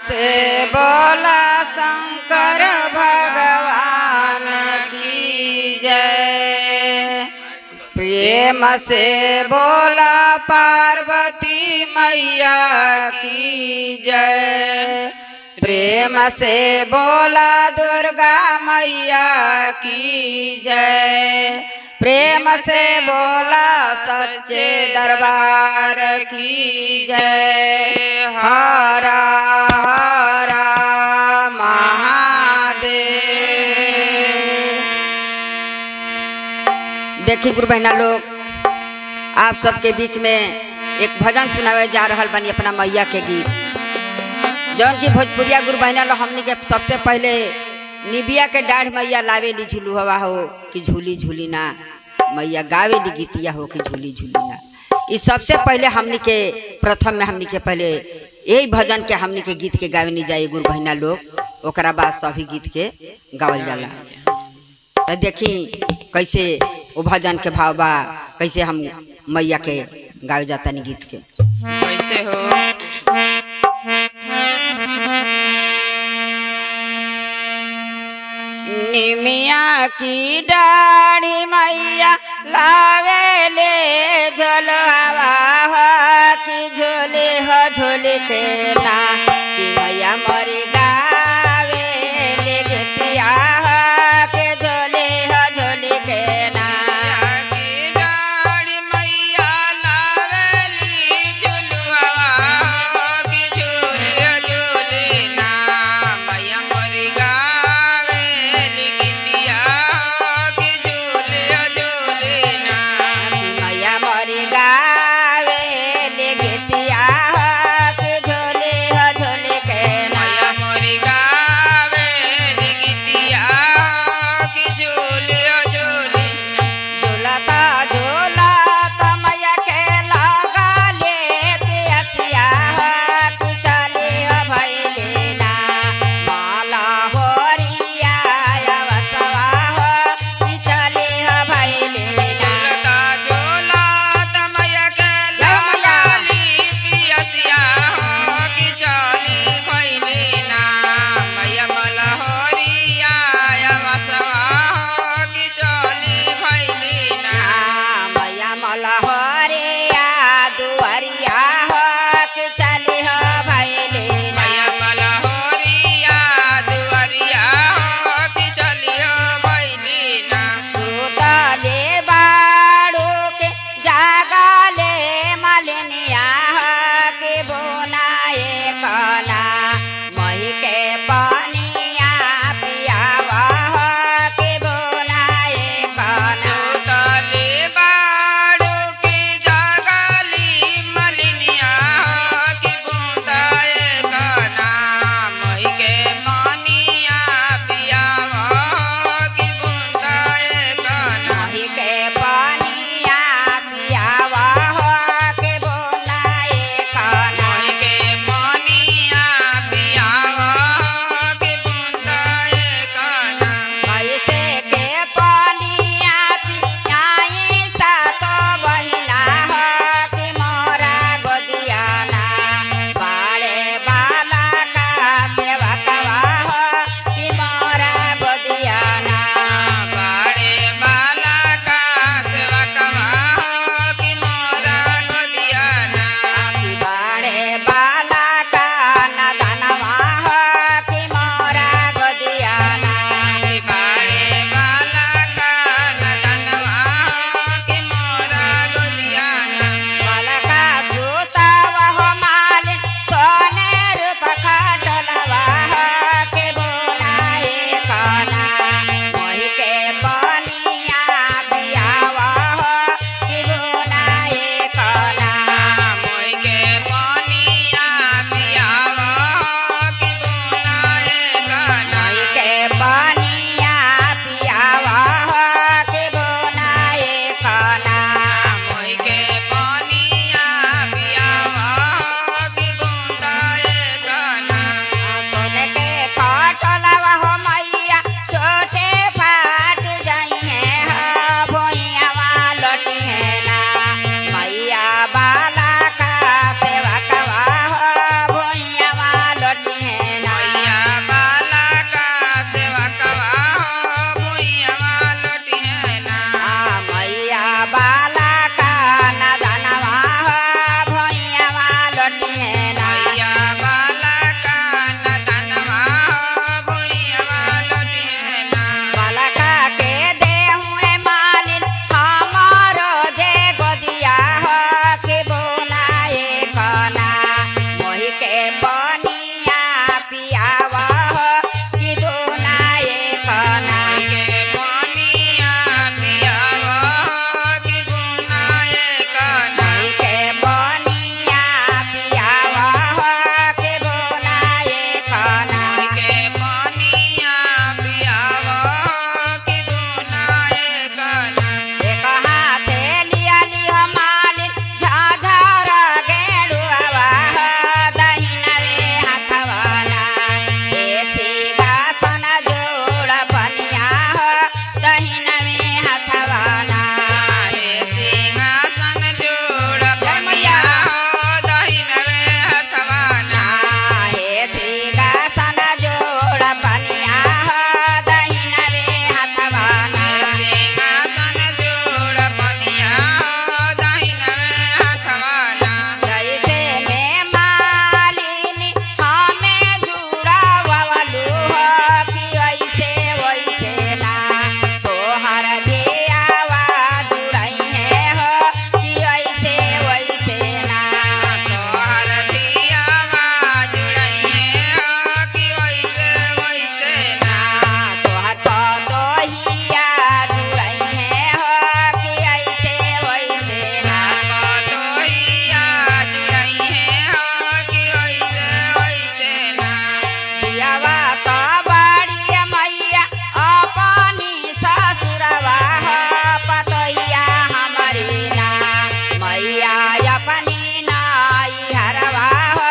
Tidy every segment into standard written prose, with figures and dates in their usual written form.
से बोला शंकर भगवान की जय। प्रेम से बोला पार्वती मैया की जय। प्रेम से बोला दुर्गा मैया की जय। प्रेम से बोला सच्चे दरबार की जय। हरा हरा महादेव। देखिए गुरु बहना लोग, आप सबके बीच में एक भजन सुनावे जा रहा बनी अपना मैया के गीत, जौन की भोजपुरिया गुरु बहना लोग हमनी के सबसे पहले निबिया के डाढ़ मैया लावे ली झूलू हवा हो कि झूली झूली ना, मैया गावे ली गीतिया हो कि झूली झूली ना। इस सबसे पहले हमनी के प्रथम में हमनी के पहले यही भजन के हमनी के गीत के गावे नहीं जाए गुरु बहना लोग, ओकरा बाद सभी गीत के गावल जाला। तो देखी कैसे वो भजन के भाव बा, कैसे हम मैया के गावे जाता नहीं गीत के कैसे हो। निमिया की डाढ़ी मैया लावे ले झोलवा हो कि झोले हो झोले के ना, कि मैया मरी गावे ले गीतिया हो कि झोले हो झोले के ना। मैया बनिया पियावा हो कि दोना एक ना के बनिया पियावा कि दोना एक ना के बनिया पियावा हो कि दोना एक ना के बनिया पियावा कि दोना एक ना एक हाथे लिया लिया मालिन झाझर गेड़ुआ हो दहिनवे हाथवाना ऐसी घासन जोड़ बनिया हो दहिनवे हाथवाना सिंहासन जोड़ बनिया दहिनवे हथवाना ऐसी घासन जोड़ बनिया हो दहिनवे हाथवाना सिंहासन जोड़ बनिया दहिनवे हथवाना जैसे में मालिनी हमें जुड़ावलू हो कि वैसे वैसे ना तोहर धियावा जुड़ई है हो कि वैसे वैसे ना तोहर दियावा जुड़ई है कि वैसे वैसे ना तोहर दोहिया जुड़ई है हो कि ऐसे वैसे ना तोहिया जुड़ई है कि वैसे वैसे ना दियावा तो बड़ी मैया अपनी ससुरवा हो पतोहिया हमारी ना मैया अपनी नाई हरवा हो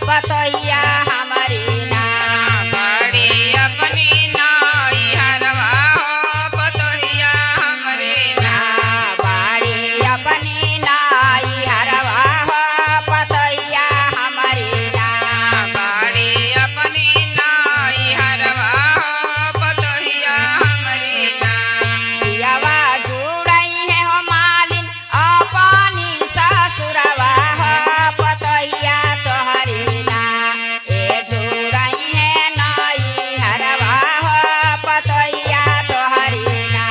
पतोहिया हमारी ना बड़ी अपनी नाई हरवा हो पतोहिया हमरे ना बाड़ी अपनी नाई हरवा हो पतोहिया हमारी ना बड़ी अपनी नाई हरवा हो पतोहिया हमरे ना दियावा जुड़ई है हो मालिन अपनी ससुरवा हो पतोहिया तोहरी ना ए जुड़ई है नाई हरवा हो पतोहिया तोहरी ना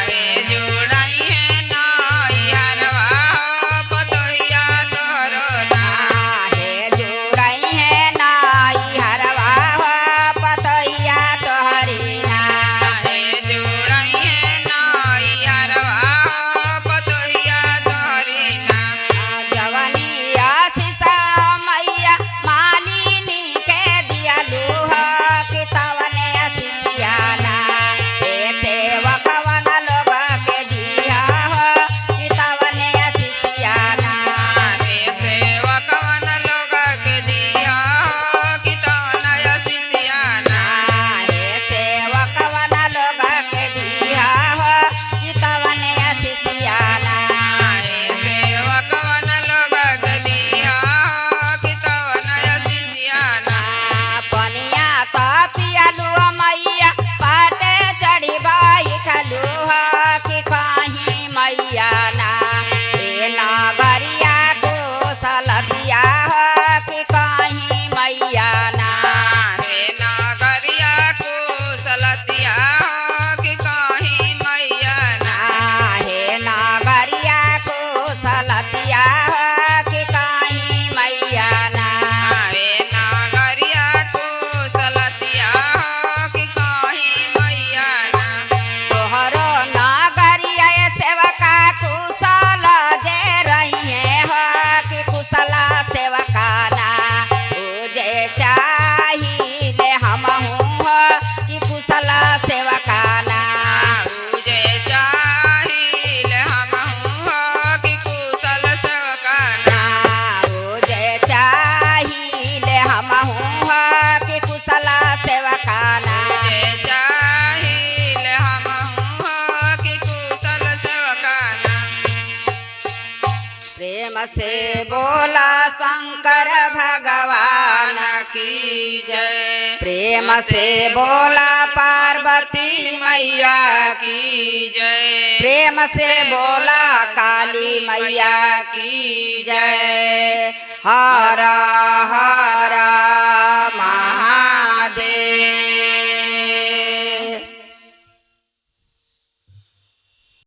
रे जोड़ई है नाई हरवा हो पतोहिया तोहरो ना हे जुड़ई है नाई हरवा हो पतोहिया तोहरी ना रे जोड़ई है नाई हरवा हो पतोहिया तोहरी ना जवनी आशीष मैया मालिनी के दियालू हो कि तवने आशीषियाना हे सेवकवन लोग के दिया हो कि तवने आशीषियाना रे सेवकवन लोग के दिया कि तवनय सिसियाना हे सेवकवन लोग के दिया हो कि तवने आशीषियाना रे सेवकवन लोग के दिया कि तवनय सिसियाना पनिया तो पियालू मैया पाटे चढ़ी बैठलू हो कि कहीं मैया ना ए नगरिया कुशलतिया हो कि कहीं मैया ना रे नागरिया कुशलतिया कि कहीं मैया ना हे नगरिया कुशलतिया हो कि कहीं मैया ना रे नागरिया कुशलतिया कि कहीं मैया ना तोहरो नगरिया सेवका कुशल जे रही हो कि कुशल सेवका ना जे चाहिए हमहू हो कि कुशल सेवका ना जे चाहिल हमहू हो कि कुशल सेवकाना जे चाहिए हमहू हो कि कुशल सेवका ना जे चाहिल हमहू हो कि कुशल सेवकाना प्रेम से बोला शंकर भगवान की जय प्रेम से बोला पार्वती मैया की जय प्रेम से बोला काली मैया की जय हर हर